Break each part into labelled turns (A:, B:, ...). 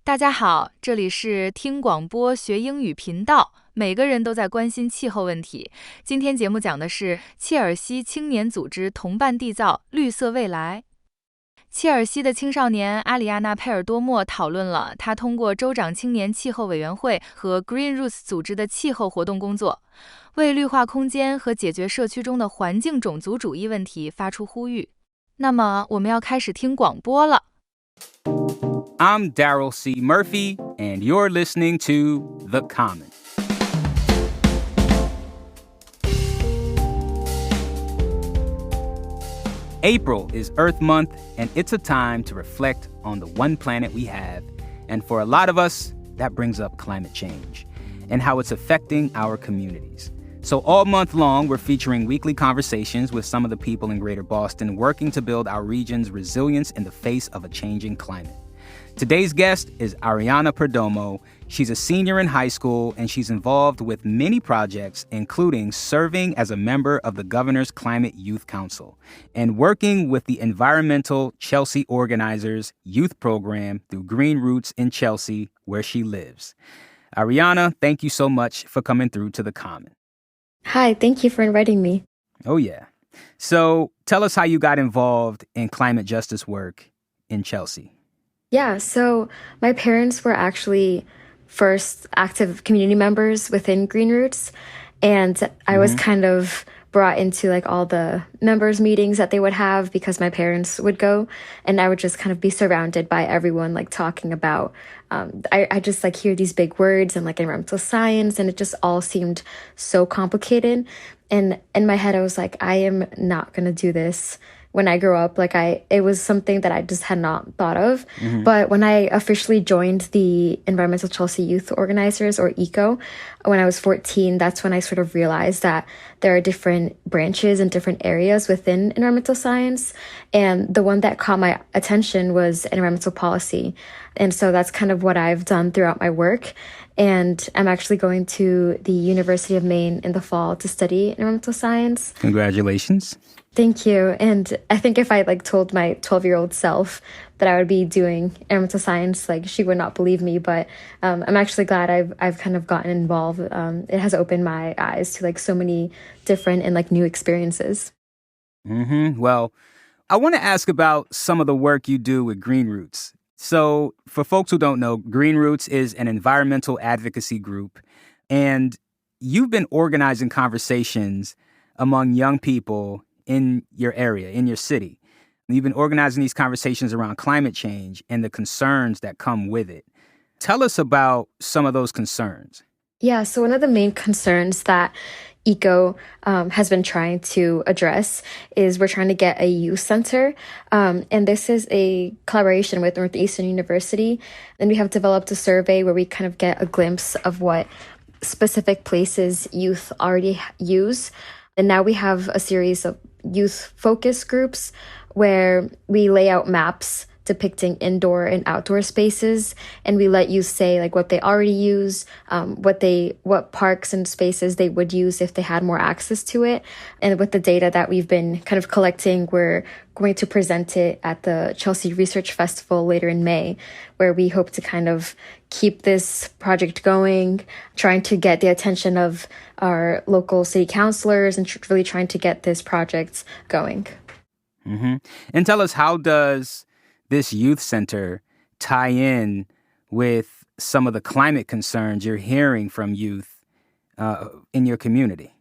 A: 大家好，这里是听广播学英语频道，每个人都在关心气候问题。今天节目讲的是切尔西青年组织同伴缔造绿色未来。切尔西的青少年阿里亚娜佩尔多莫讨论了她通过州长青年气候委员会和 grassroots 组织的气候活动工作，为绿化空间和解决社区中的环境种族主义问题发出呼吁。那么我们要开始听广播了。
B: I'm Daryl C. Murphy, and you're listening to The Common. April is Earth Month, and it's a time to reflect on the one planet we have. And for a lot of us, that brings up climate change and how it's affecting our communities. So all month long, we're featuring weekly conversations with some of the people in Greater Boston working to build our region's resilience in the face of a changing climate. Today's guest is Ariana Perdomo. She's a senior in high school, and she's involved with many projects, including serving as a member of the Governor's Climate Youth Council and working with the environmental Chelsea Organizers Youth Program through Green Roots in Chelsea, where she lives. Ariana, thank you so much for coming through to The Common.
C: Hi, thank you for inviting me.
B: Oh, yeah. So tell us how you got involved in climate justice work in Chelsea.
C: Yeah, so my parents were actually first active community members within Green Roots, and I was kind of brought into like all the members meetings that they would have because my parents would go, and I would just kind of be surrounded by everyone like talking about I just like hear these big words and like environmental science, and it just all seemed so complicated. And in my head I was like, I am not gonna do this when I grew up. Like it was something that I just had not thought of. But when I officially joined the Environmental Chelsea Youth Organizers, or ECO, when I was 14, that's when I sort of realized that there are different branches and different areas within environmental science. And the one that caught my attention was environmental policy. And so that's kind of what I've done throughout my work. And I'm actually going to the University of Maine in the fall to study environmental science.
B: Congratulations.
C: Thank you. And I think if I like told my 12-year-old self that I would be doing environmental science, like she would not believe me. But I'm actually glad I've kind of gotten involved. It has opened my eyes to like so many different and like new experiences.
B: Well, I want to ask about some of the work you do with Green Roots. So for folks who don't know, Green Roots is an environmental advocacy group, and you've been organizing conversations among young people in your area, in your city. You've been organizing these conversations around climate change and the concerns that come with it. Tell us about some of those concerns.
C: Yeah, so one of the main concerns that ECO has been trying to address is we're trying to get a youth center. And this is a collaboration with Northeastern University. And we have developed a survey where we kind of get a glimpse of what specific places youth already use. And now we have a series of youth focus groups where we lay out maps depicting indoor and outdoor spaces, and we let youth say like what they already use, what parks and spaces they would use if they had more access to it. And with the data that we've been kind of collecting, we're going to present it at the Chelsea Research Festival later in May, where we hope to kind of keep this project going, trying to get the attention of our local city councilors and really trying to get this project going.
B: And tell us, how does this youth center tie in with some of the climate concerns you're hearing from youth in your community?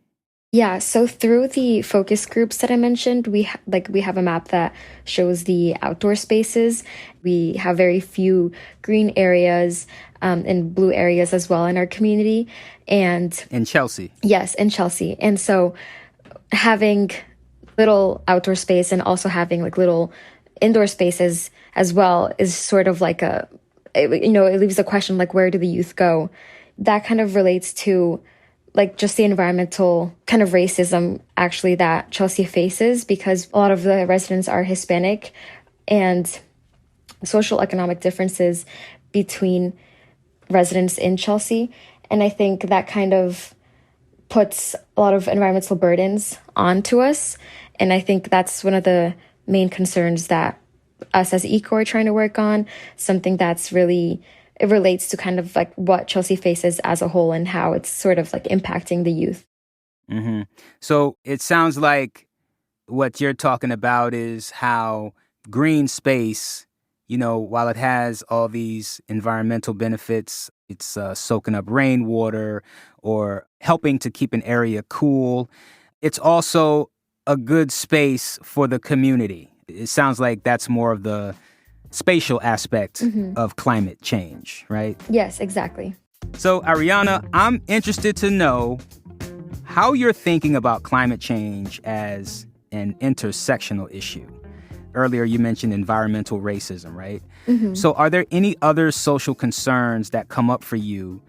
C: Yeah, so through the focus groups that I mentioned, we have a map that shows the outdoor spaces. We have very few green areas and blue areas as well in our community. And
B: in Chelsea?
C: Yes, in Chelsea. And so having little outdoor space and also having like little indoor spaces as well is sort of like it leaves the question like, where do the youth go? That kind of relates to like just the environmental kind of racism actually that Chelsea faces, because a lot of the residents are Hispanic, and social economic differences between residents in Chelsea. And I think that kind of puts a lot of environmental burdens onto us. And I think that's one of the main concerns that us as ECO are trying to work on, something that's really it relates to kind of like what Chelsea faces as a whole and how it's sort of like impacting the youth.
B: Mm-hmm. So it sounds like what you're talking about is how green space, while it has all these environmental benefits, it's soaking up rainwater or helping to keep an area cool. It's also a good space for the community. It sounds like that's more of the spatial aspect of climate change, right?
C: Yes, exactly.
B: So, Ariana, I'm interested to know how you're thinking about climate change as an intersectional issue. Earlier, you mentioned environmental racism, right? So are there any other social concerns that come up for you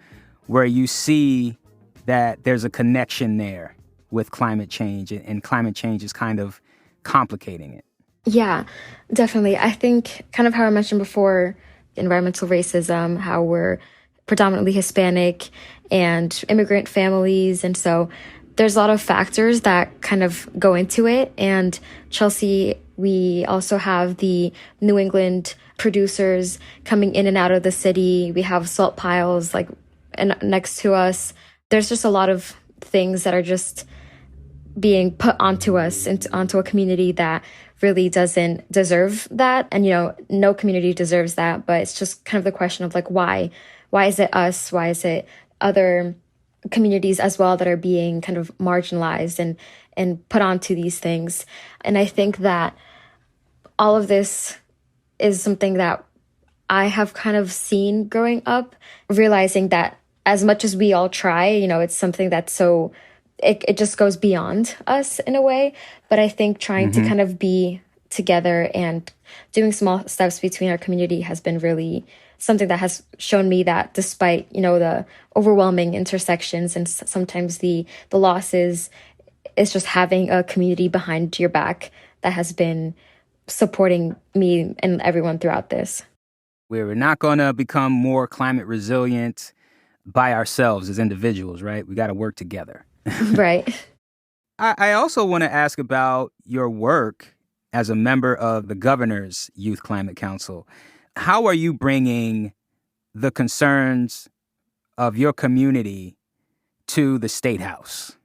B: where you see that there's a connection there with climate change and climate change is kind of complicating it?
C: Yeah, definitely. I think kind of how I mentioned before, environmental racism, how we're predominantly Hispanic and immigrant families. And so there's a lot of factors that kind of go into it. And Chelsea, we also have the New England producers coming in and out of the city. We have salt piles next to us. There's just a lot of things that are just being put onto us and onto a community that really doesn't deserve that. And, no community deserves that. But it's just kind of the question of why? Why is it us? Why is it other communities as well that are being kind of marginalized and put onto these things? And I think that all of this is something that I have kind of seen growing up, realizing that as much as we all try, it's something that's so, it just goes beyond us in a way. But I think trying to kind of be together and doing small steps between our community has been really something that has shown me that despite, the overwhelming intersections and sometimes the losses, it's just having a community behind your back that has been supporting me and everyone throughout this.
B: We're not going to become more climate resilient by ourselves as individuals, right? We got to work together.
C: Right.
B: I also want to ask about your work as a member of the Governor's Youth Climate Council. How are you bringing the concerns of your community to the State House?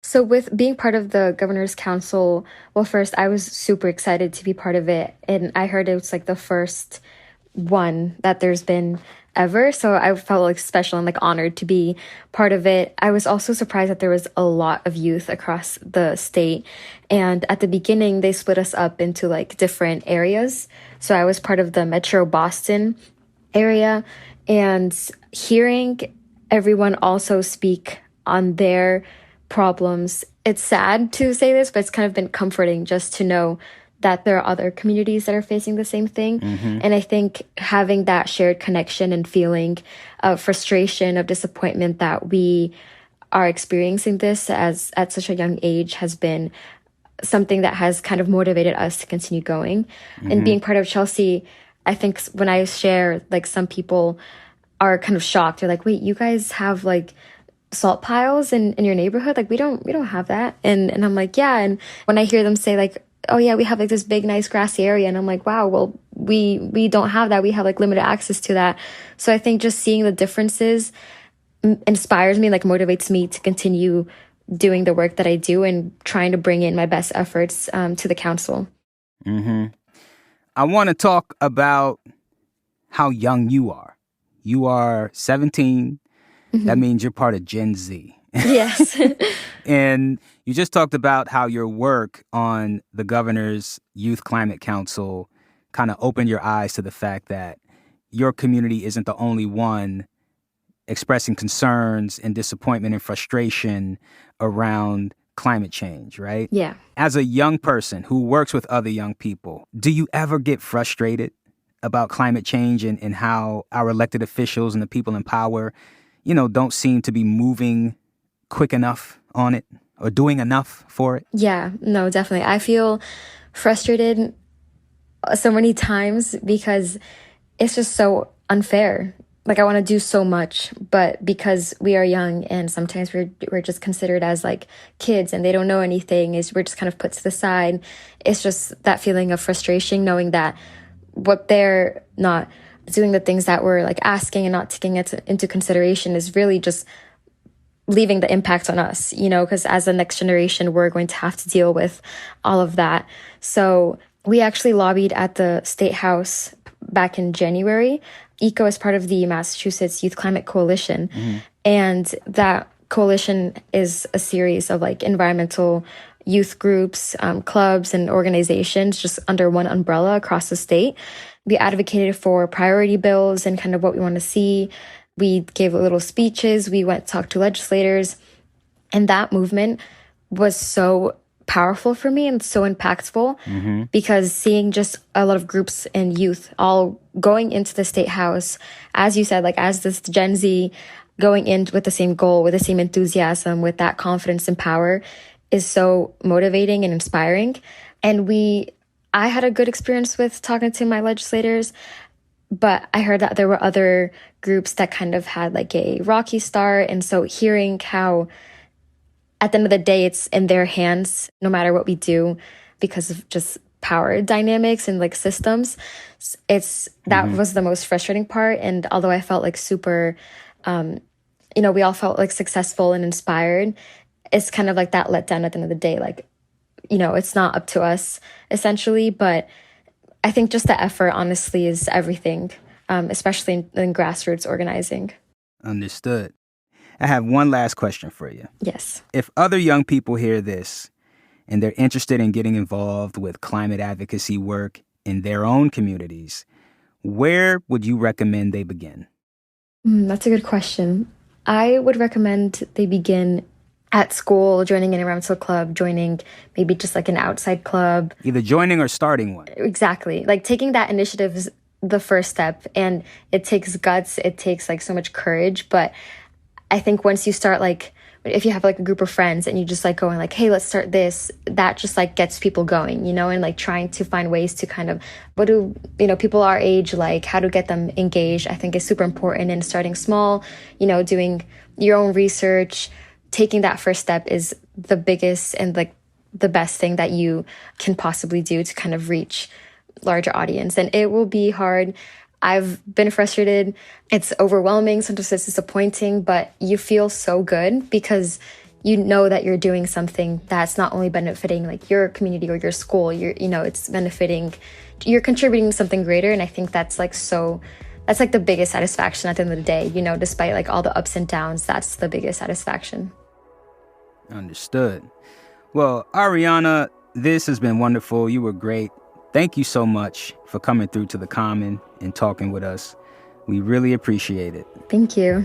C: So with being part of the Governor's Council, well, first, I was super excited to be part of it. And I heard it was the first one that there's been ever. So I felt special and honored to be part of it. I was also surprised that there was a lot of youth across the state. And at the beginning, they split us up into different areas. So I was part of the Metro Boston area, and hearing everyone also speak on their problems. It's sad to say this, but it's kind of been comforting just to know that there are other communities that are facing the same thing. And I think having that shared connection and feeling of frustration, of disappointment that we are experiencing this at such a young age has been something that has kind of motivated us to continue going. And being part of Chelsea, I think when I share, some people are kind of shocked. They're like, wait, you guys have salt piles in your neighborhood? We don't have that. And I'm like, yeah. And when I hear them say oh yeah, we have this big, nice grassy area. And I'm like, wow, well, we don't have that. We have limited access to that. So I think just seeing the differences inspires me, motivates me to continue doing the work that I do and trying to bring in my best efforts to the council.
B: I want to talk about how young you are. You are 17. That means you're part of Gen Z.
C: Yes.
B: And you just talked about how your work on the Governor's Youth Climate Council kind of opened your eyes to the fact that your community isn't the only one expressing concerns and disappointment and frustration around climate change, right?
C: Yeah.
B: As a young person who works with other young people, do you ever get frustrated about climate change and how our elected officials and the people in power, don't seem to be moving quick enough on it or doing enough for it?
C: Yeah, no, definitely. I feel frustrated so many times because it's just so unfair. I want to do so much, but because we are young and sometimes we're just considered as kids and they don't know anything, we're just kind of put to the side. It's just that feeling of frustration, knowing that what they're not doing the things that we're like asking and not taking it into consideration is really just leaving the impact on us, because as the next generation, we're going to have to deal with all of that. So we actually lobbied at the State House back in January. ECO is part of the Massachusetts Youth Climate Coalition. And that coalition is a series of like environmental youth groups, clubs, and organizations just under one umbrella across the state. We advocated for priority bills and kind of what we want to see. We gave little speeches. We went to talk to legislators. And that movement was so powerful for me and so impactful because seeing just a lot of groups and youth all going into the State House, as you said, like as this Gen Z going in with the same goal, with the same enthusiasm, with that confidence and power is so motivating and inspiring. And I had a good experience with talking to my legislators, but I heard that there were other groups that kind of had like a rocky start. And so hearing how at the end of the day, it's in their hands, no matter what we do, because of just power dynamics and like systems, that was the most frustrating part. And although I felt like super, we all felt like successful and inspired, it's kind of like that letdown at the end of the day. Like, it's not up to us essentially, but I think just the effort honestly is everything, especially in grassroots organizing.
B: Understood. I have one last question for you.
C: Yes.
B: If other young people hear this and they're interested in getting involved with climate advocacy work in their own communities, where would you recommend they begin?
C: That's a good question. I would recommend they begin at school, joining an environmental club, joining maybe just like an outside club.
B: Either joining or starting one.
C: Exactly. Like taking that initiative is the first step, and it takes guts. It takes like so much courage. But I think once you start, like if you have like a group of friends and you just like going like, hey, let's start this, that just like gets people going, and like trying to find ways to kind of, what do, people our age like, how to get them engaged, I think is super important. And starting small, doing your own research, taking that first step is the biggest and like the best thing that you can possibly do to kind of reach larger audience. And it will be hard. I've been frustrated. It's overwhelming. Sometimes it's disappointing, but you feel so good because you know that you're doing something that's not only benefiting like your community or your school, it's benefiting, you're contributing to something greater. And I think that's like the biggest satisfaction at the end of the day, despite like all the ups and downs, that's the biggest satisfaction.
B: Understood. Well, Ariana, this has been wonderful. You were great. Thank you so much for coming through to The Common and talking with us. We really appreciate it.
C: Thank you.